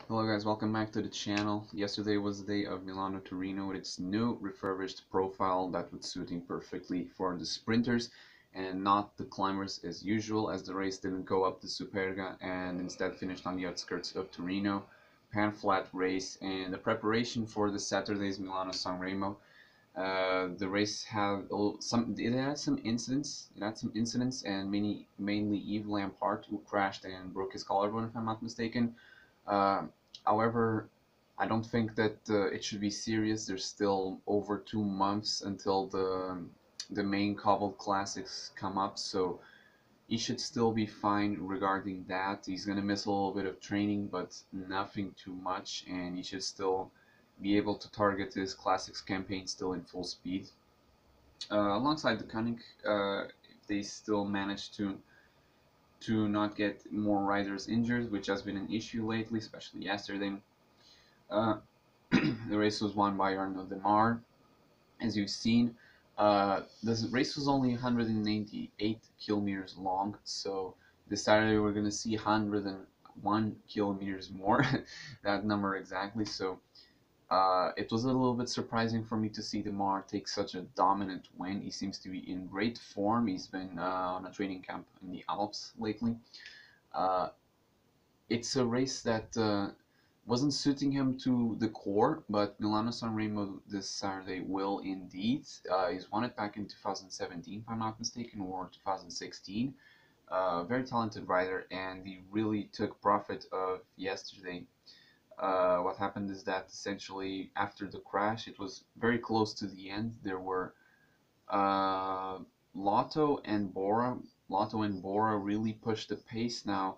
Hello guys, welcome back to the channel. Yesterday was the day of Milano-Torino with its new refurbished profile that would suit him perfectly for the sprinters and not the climbers as usual, as the race didn't go up the Superga and instead finished on the outskirts of Torino. Pan flat race and the preparation for the Saturday's Milano-San Remo. The race had some incidents. It had some incidents and mainly Yves Lampard, who crashed and broke his collarbone if I'm not mistaken. uh, However, I don't think that it should be serious. There's still over 2 months until the main cobbled classics come up, so he should still be fine regarding that. He's gonna miss a little bit of training, but nothing too much, and he should still be able to target his classics campaign still in full speed. Alongside the Koenig, if they still manage to not get more riders injured, which has been an issue lately, especially yesterday. Uh, the race was won by Arnaud Demar. As you've seen, this race was only 198 kilometers long, so this Saturday we're going to see 101 kilometers more, that number exactly. So it was a little bit surprising for me to see Demar take such a dominant win. He seems to be in great form. He's been on a training camp in the Alps lately. Uh, it's a race that wasn't suiting him to the core, but Milano Sanremo this Saturday will indeed. He's won it back in 2017, if I'm not mistaken, or 2016. Very talented rider, and he really took profit of yesterday. What happened is that essentially after the crash, it was very close to the end. There were uh, Lotto and Bora. Lotto and Bora really pushed the pace now,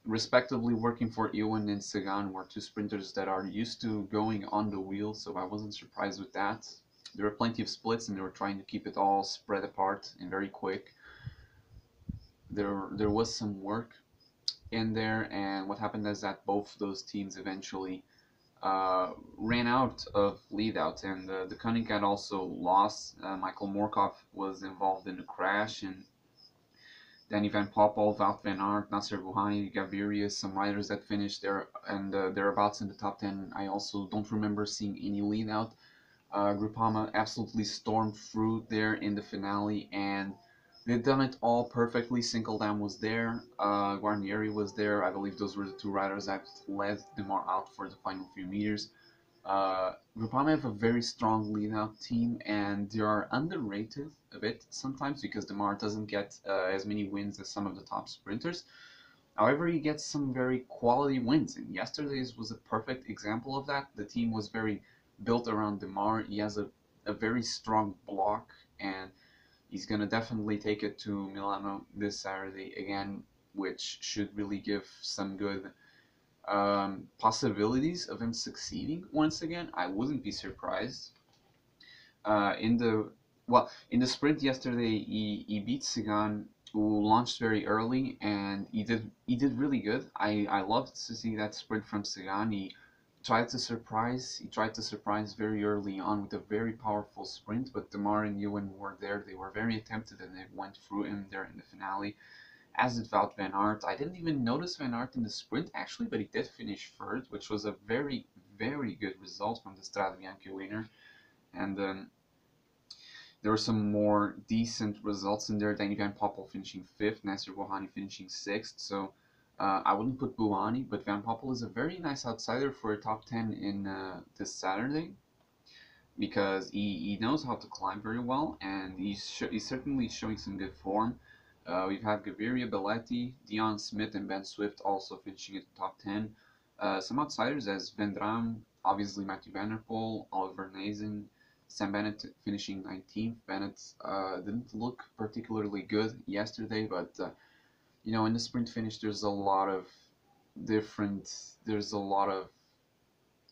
respectively working for Ewan and Sagan, were two sprinters that are used to going on the wheel, so I wasn't surprised with that. There were plenty of splits and they were trying to keep it all spread apart and very quick. There was some work in there, and what happened is that both those teams eventually ran out of lead out, and the Koenig had also lost. Michael Morkov was involved in the crash, and Danny Van Poppel, Wout van Aert, Nasser Buhani, Gaviria, some riders that finished there and thereabouts in the top 10. I also don't remember seeing any lead out. Groupama absolutely stormed through there in the finale, and they've done it all perfectly. Sinkeldam was there, Guarnieri was there. I believe those were the two riders that led Demar out for the final few meters. Groupama have a very strong lead-out team, and they are underrated a bit sometimes because Demar doesn't get as many wins as some of the top sprinters. However, he gets some very quality wins, and yesterday's was a perfect example of that. The team was very built around Demar. He has a very strong block, and he's gonna definitely take it to Milano this Saturday again, which should really give some good possibilities of him succeeding once again. I wouldn't be surprised. In the in the sprint yesterday, he beat Sagan, who launched very early, and he did really good. I loved to see that sprint from Sagan. He tried to surprise very early on with a very powerful sprint, but Demar and Ewan were there. They were very attempted, and they went through him there in the finale, as did Wout van Aert. I didn't even notice Van Aert in the sprint actually, but he did finish third, which was a very, very good result from the Strade Bianche winner. And there were some more decent results in there. Danny Van Poppel finishing fifth, Nasser Bohani finishing sixth. So I wouldn't put Buhani, but Van Poppel is a very nice outsider for a top 10 in this Saturday, because he knows how to climb very well, and he's certainly showing some good form. We've had Gaviria Belletti, Dion Smith, and Ben Swift also finishing at the top 10. Some outsiders as Vendram, obviously Matthew Van Der Poel, Oliver Nazen, Sam Bennett finishing 19th. Bennett didn't look particularly good yesterday, but in the sprint finish, there's a lot of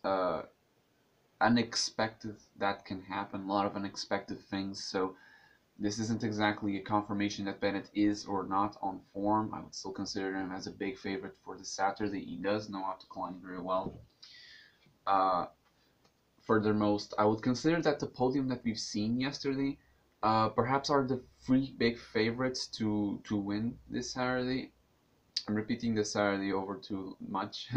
uh, unexpected that can happen, a lot of unexpected things. So this isn't exactly a confirmation that Bennett is or not on form. I would still consider him as a big favorite for the Saturday. He does know how to climb very well. Uh, Furthermost, I would consider that the podium that we've seen yesterday perhaps are the three big favorites to win this Saturday. I'm repeating this Saturday over too much.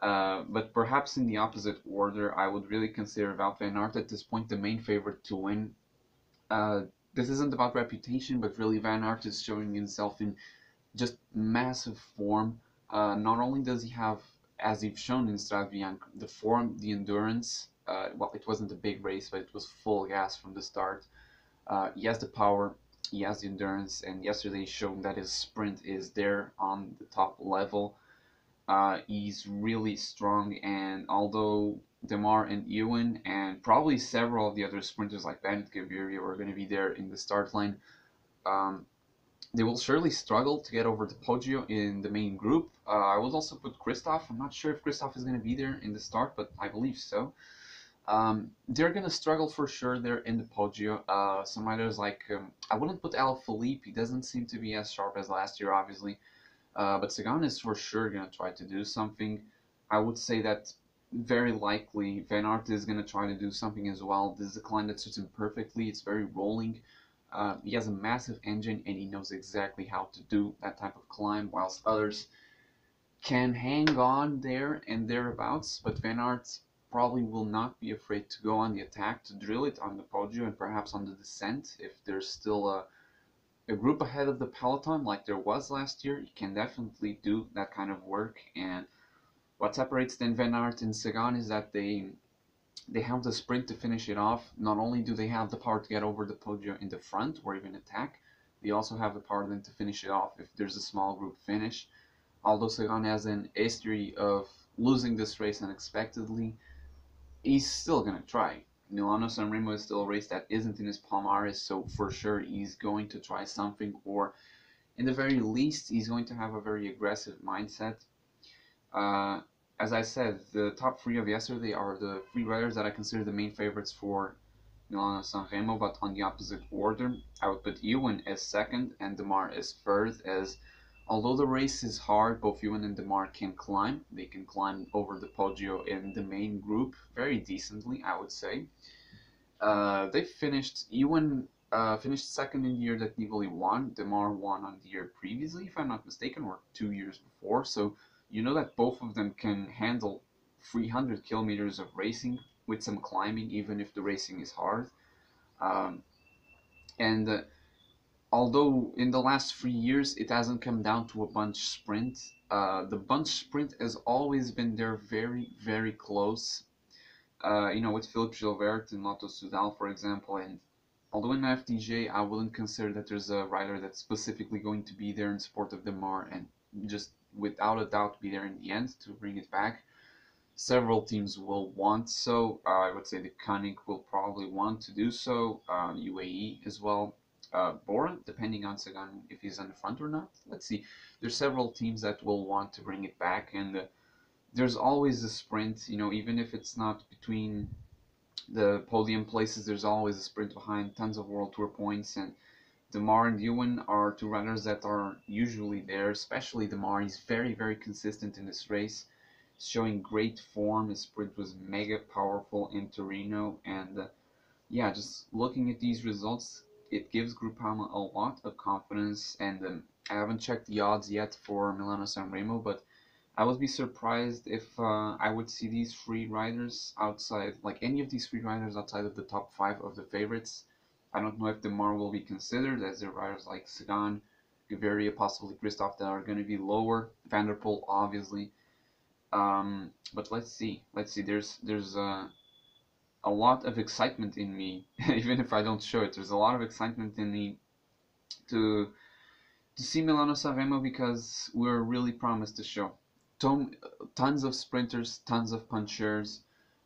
But perhaps in the opposite order, I would really consider Wout van Aert at this point the main favorite to win. Uh, this isn't about reputation, but really Van Aert is showing himself in just massive form. Not only does he have, as he's shown in Strade Bianche, the form, the endurance. Well, it wasn't a big race, but it was full gas from the start. He has the power, he has the endurance, and yesterday he showed that his sprint is there on the top level. He's really strong, and although Demar and Ewan and probably several of the other sprinters like Bandit Gaviria are going to be there in the start line, um, they will surely struggle to get over the Poggio in the main group. I would also put Christoph. I'm not sure if Christoph is going to be there in the start, but I believe so. They're going to struggle for sure there in the Poggio. Some riders like, I wouldn't put Alaphilippe. He doesn't seem to be as sharp as last year, obviously. But Sagan is for sure going to try to do something. I would say that very likely Van Aert is going to try to do something as well. This is a climb that suits him perfectly. It's very rolling. He has a massive engine and he knows exactly how to do that type of climb, whilst others can hang on there and thereabouts. But Van Aert probably will not be afraid to go on the attack, to drill it on the Poggio and perhaps on the descent if there's still a group ahead of the peloton like there was last year. He can definitely do that kind of work. And what separates then Van Aert and Sagan is that they have the sprint to finish it off. Not only do they have the power to get over the Poggio in the front or even attack, they also have the power then to finish it off if there's a small group finish. Although Sagan has an history of losing this race unexpectedly, he's still going to try. Milano-San Remo is still a race that isn't in his palmares, so for sure he's going to try something, or in the very least, he's going to have a very aggressive mindset. Uh, as I said, the top three of yesterday are the three riders that I consider the main favorites for Milano-San Remo, but on the opposite order. I would put Ewan as second and Demar as third, as although the race is hard, both Ewan and Demar can climb. They can climb over the Poggio in the main group very decently, I would say. They finished, Ewan finished second in the year that Nibali won. Demar won on the year previously, if I'm not mistaken, or 2 years before. So you know that both of them can handle 300 kilometers of racing with some climbing, even if the racing is hard. Um, and although in the last 3 years it hasn't come down to a bunch sprint, the bunch sprint has always been there very, very close. With Philippe Gilbert and Lotto Soudal, for example, and although in FDJ I wouldn't consider that there's a rider that's specifically going to be there in support of Demar and just without a doubt be there in the end to bring it back. Several teams will want so. I would say the Koenig will probably want to do so. UAE as well. Bora, depending on Sagan if he's on the front or not. Let's see. There's several teams that will want to bring it back, and there's always a sprint. Even if it's not between the podium places, there's always a sprint behind. Tons of World Tour points, and Demar and Ewan are two runners that are usually there. Especially Demar, he's very, very consistent in this race, showing great form. His sprint was mega powerful in Torino, and yeah, just looking at these results, it gives Groupama a lot of confidence. And I haven't checked the odds yet for Milano-San Remo, but I would be surprised if I would see these three riders outside, like any of these three riders outside of the top five of the favorites. I don't know if Demar will be considered, as there are riders like Sagan, Gaviria, possibly Christoph that are going to be lower. Van der Poel, obviously. But let's see. There's a lot of excitement in me, even if I don't show it. There's a lot of excitement in me to see Milano-San Remo because we're really promised to show. Tons of sprinters, tons of punchers.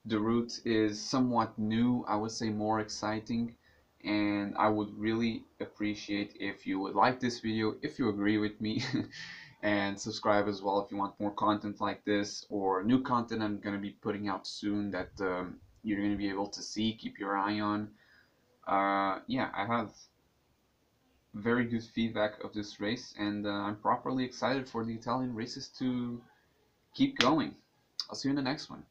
The route is somewhat new, I would say more exciting, and I would really appreciate if you would like this video, if you agree with me, and subscribe as well if you want more content like this or new content I'm going to be putting out soon that you're going to be able to see. Keep your eye on. Yeah, I have very good feedback of this race, and I'm properly excited for the Italian races to keep going. I'll see you in the next one.